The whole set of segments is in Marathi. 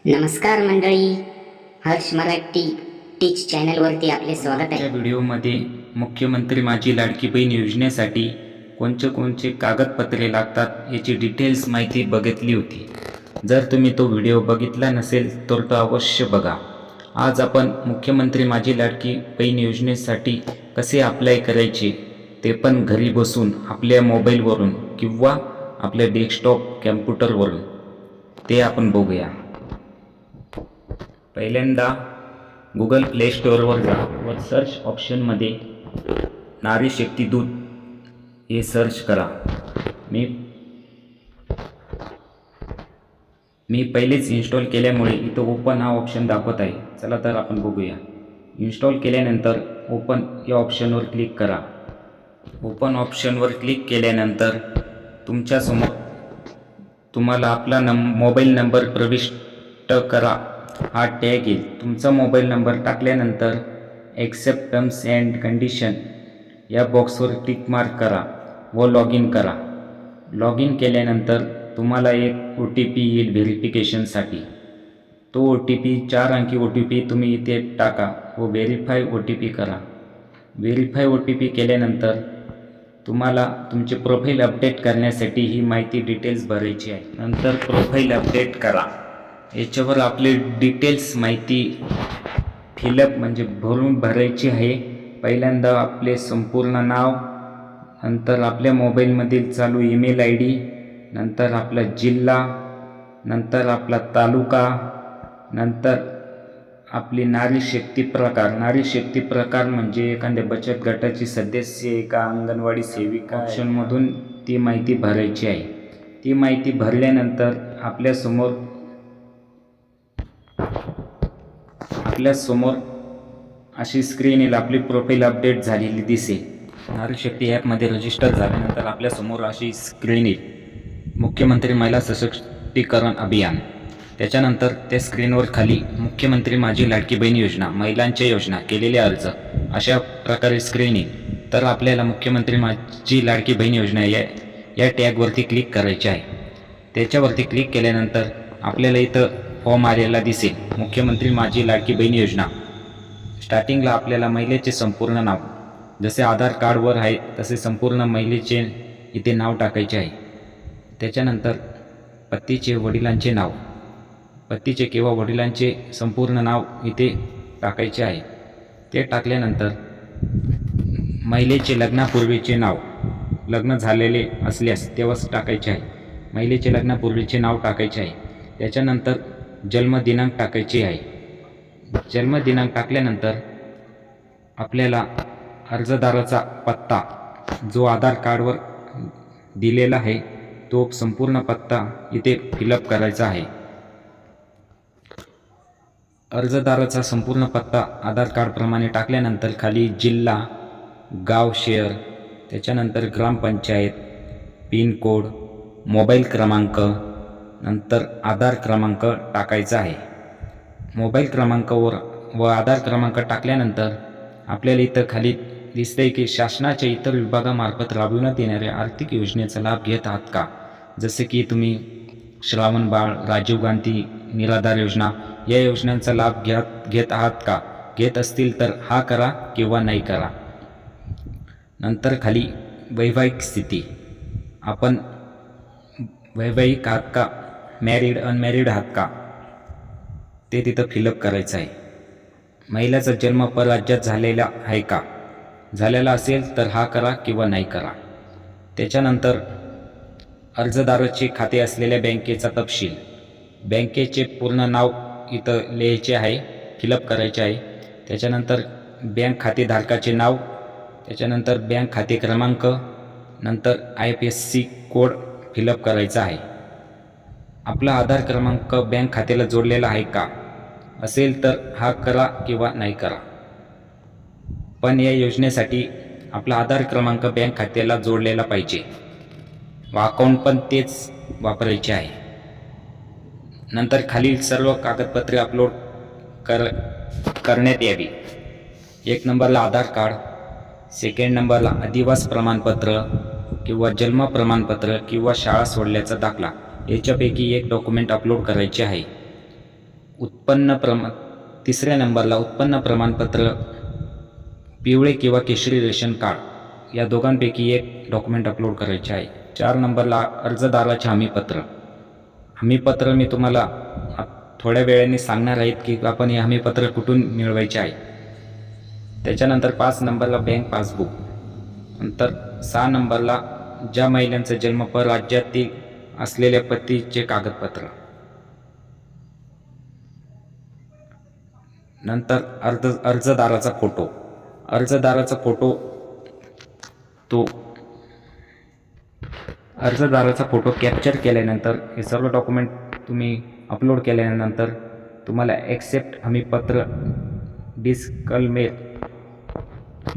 नमस्कार मंडळी, हर्ष मराठी टीच चॅनलवरती आपले स्वागत आहे. या व्हिडिओमध्ये मुख्यमंत्री माझी लाडकी बहीण योजनेसाठी कोणते कागदपत्रे लागतात याची डिटेल्स माहिती बघितली होती. जर तुम्ही तो व्हिडिओ बघितला नसेल तर तो अवश्य बघा. आज आपण मुख्यमंत्री माझी लाडकी बहीण योजनेसाठी कसे अप्लाय करायचे ते पण घरी बसून आपल्या मोबाईलवरून किंवा आपल्या डेस्कटॉप कॅम्प्युटरवरून ते आपण बघूया. पहिल्यांदा गुगल प्ले स्टोअरवर जा व सर्च ऑप्शनमध्ये नारी शक्ती दूत हे सर्च करा. मी पहिलेच इन्स्टॉल केल्यामुळे इथं ओपन हा ऑप्शन दाखवत आहे. चला तर आपण बघूया. इन्स्टॉल केल्यानंतर ओपन या ऑप्शनवर क्लिक करा. ओपन ऑप्शनवर क्लिक केल्यानंतर तुमच्यासमोर तुम्हाला आपला मोबाईल नंबर प्रविष्ट करा हा टॅग येईल. तुमचा मोबाईल नंबर टाकल्यानंतर ॲक्सेप्ट टर्म्स अँड कंडिशन या बॉक्सवर टिक मार्क करा व लॉग इन करा. लॉग इन केल्यानंतर तुम्हाला एक OTP येईल व्हेरिफिकेशनसाठी. तो OTP 4 अंकी OTP तुम्ही इथे टाका व व्हेरीफाय OTP करा. व्हेरीफाय OTP केल्यानंतर तुम्हाला तुमचे प्रोफाईल अपडेट करण्यासाठी ही माहिती डिटेल्स भरायची आहे. नंतर प्रोफाईल अपडेट करा. याच्यावर आपले डिटेल्स माहिती फिलअप म्हणजे भरायची आहे. पहिल्यांदा आपले संपूर्ण नाव, नंतर आपल्या मोबाईलमधील चालू ईमेल ID, नंतर आपला जिल्हा, नंतर आपला तालुका, नंतर आपली नारी शक्ती प्रकार म्हणजे एखाद्या बचत गटाची सदस्य आहे का, अंगणवाडी सेविका ऑप्शनमधून ती माहिती भरायची आहे. ती माहिती भरल्यानंतर आपल्यासमोर अशी स्क्रीन येईल. आपली प्रोफाईल अपडेट झालेली दिसेल. नारी शक्ती ॲपमध्ये रजिस्टर झाल्यानंतर आपल्यासमोर अशी स्क्रीन येईल, मुख्यमंत्री महिला सशक्तीकरण अभियान. त्याच्यानंतर त्या स्क्रीनवर खाली मुख्यमंत्री माझी लाडकी बहीण योजना, महिलांच्या योजना, केलेले अर्ज अशा प्रकारे स्क्रीन येईल. तर आपल्याला मुख्यमंत्री माझी लाडकी बहीण योजना या टॅगवरती क्लिक करायचे आहे. त्याच्यावरती क्लिक केल्यानंतर आपल्याला इथं फॉर्म आलेला दिसेल, मुख्यमंत्री माझी लाडकी बहीण योजना. स्टार्टिंगला आपल्याला महिलेचे संपूर्ण नाव जसे आधार कार्डवर आहे तसे संपूर्ण महिलेचे इथे नाव टाकायचे आहे. त्याच्यानंतर पतीचे किंवा वडिलांचे संपूर्ण नाव इथे टाकायचे आहे. ते टाकल्यानंतर महिलेचे लग्नापूर्वीचे नाव, लग्न झालेले असल्यास तेव्हाच टाकायचे आहे. महिलेचे लग्नापूर्वीचे नाव टाकायचे आहे. त्याच्यानंतर जन्मदिनांक टाकायचे आहे. जन्मदिनांक टाकल्यानंतर आपल्याला अर्जदाराचा पत्ता जो आधार कार्डवर दिलेला आहे तो संपूर्ण पत्ता इथे फिलअप करायचा आहे. अर्जदाराचा संपूर्ण पत्ता आधार कार्डप्रमाणे टाकल्यानंतर खाली जिल्हा, गाव, शहर, त्याच्यानंतर ग्रामपंचायत, पिनकोड, मोबाईल क्रमांक, नंतर आधार क्रमांक टाकायचा आहे. मोबाईल क्रमांकावर व आधार क्रमांक टाकल्यानंतर आपल्याला इथं खाली दिसतंय की शासनाच्या इतर विभागामार्फत राबविण्यात येणाऱ्या आर्थिक योजनेचा लाभ घेत आहात का. जसे की तुम्ही श्रावण बाळ, राजीव गांधी निराधार योजना या योजनांचा लाभ घेत आहात का. घेत असतील तर हा करा किंवा नाही करा. नंतर खाली वैवाहिक स्थिती, आपण वैवाहिक आहात का, मॅरिड अनमॅरिड आहात का ते तिथं फिलअप करायचं आहे. महिलेचा जन्म परराज्यात झालेला आहे का, झालेला असेल तर हा करा किंवा नाही करा. त्याच्यानंतर अर्जदाराचे खाते असलेल्या बँकेचा तपशील, बँकेचे पूर्ण नाव इथं लिहायचे आहे, फिलअप करायचे आहे. त्याच्यानंतर बँक खातेधारकाचे नाव, त्याच्यानंतर बँक खाते क्रमांक, नंतर IFSC कोड फिलअप करायचा आहे. आपला आधार क्रमांक बँक खात्याला जोडलेला आहे का, असेल तर हा करा किंवा नाही करा. पण या योजनेसाठी आपला आधार क्रमांक बँक खात्याला जोडलेला पाहिजे व अकाउंट पण तेच वापरायचे आहे. नंतर खालील सर्व कागदपत्रे अपलोड करण्यात यावी. 1 नंबरला आधार कार्ड, 2nd नंबरला अधिवास प्रमाणपत्र किंवा जन्म प्रमाणपत्र किंवा शाळा सोडल्याचा दाखला याच्यापैकी एक डॉक्युमेंट अपलोड करायचे आहे. तिसऱ्या नंबरला उत्पन्न प्रमाणपत्र, पिवळे किंवा केशरी रेशन कार्ड या दोघांपैकी एक डॉक्युमेंट अपलोड करायचे आहे. 4 नंबरला अर्जदाराचे हमीपत्र. हमीपत्र मी तुम्हाला थोड्या वेळाने सांगणार आहेत की आपण हे हमीपत्र कुठून मिळवायचे आहे. त्याच्यानंतर 5 नंबरला बँक पासबुक. नंतर 6 नंबरला ज्या महिलांचा जन्म परराज्यातील असलेल्या पतीचे कागदपत्र. नंतर अर्जदाराचा फोटो. अर्जदाराचा फोटो कॅप्चर केल्यानंतर हे सर्व डॉक्युमेंट तुम्ही अपलोड केल्यानंतर तुम्हाला ॲक्सेप्ट हमीपत्र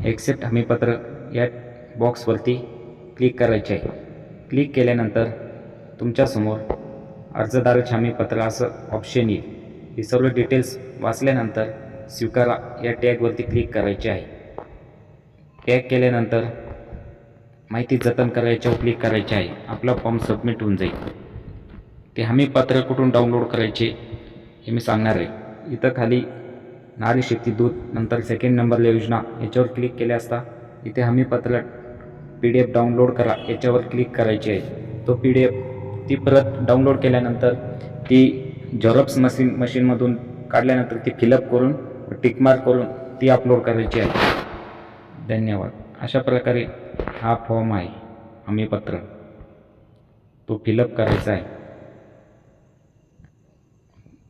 ॲक्सेप्ट हमीपत्र या बॉक्सवरती क्लिक करायचे आहे. क्लिक केल्यानंतर तुमच्यासमोर अर्जदाराचे हमीपत्र असं ऑप्शन येईल. हे सर्व डिटेल्स वाचल्यानंतर स्वीकारा या टॅगवरती क्लिक करायचे आहे. टॅग केल्यानंतर माहिती जतन करायच्यावर क्लिक करायचे आहे. आपला फॉर्म सबमिट होऊन जाईल. ते हमीपत्र कुठून डाउनलोड करायचे हे मी सांगणार आहे. इथं खाली नारी शक्ती दूत, नंतर 2nd नंबरला योजना याच्यावर क्लिक केले असता इथे हमीपत्र PDF डाउनलोड करा याच्यावर क्लिक करायचे आहे. तो PDF ती परत डाउनलोड केल्यानंतर ती झेरॉक्स मशीनमधून काढल्यानंतर ती फिलअप करून टिकमार्क करून ती अपलोड करायची आहे. धन्यवाद. अशा प्रकारे हा फॉर्म आहे हमीपत्र, तो फिलअप करायचा आहे.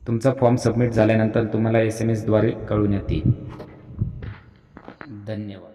तुमचा फॉर्म सबमिट झाल्यानंतर तुम्हाला SMS द्वारे कळवण्यात येईल. धन्यवाद.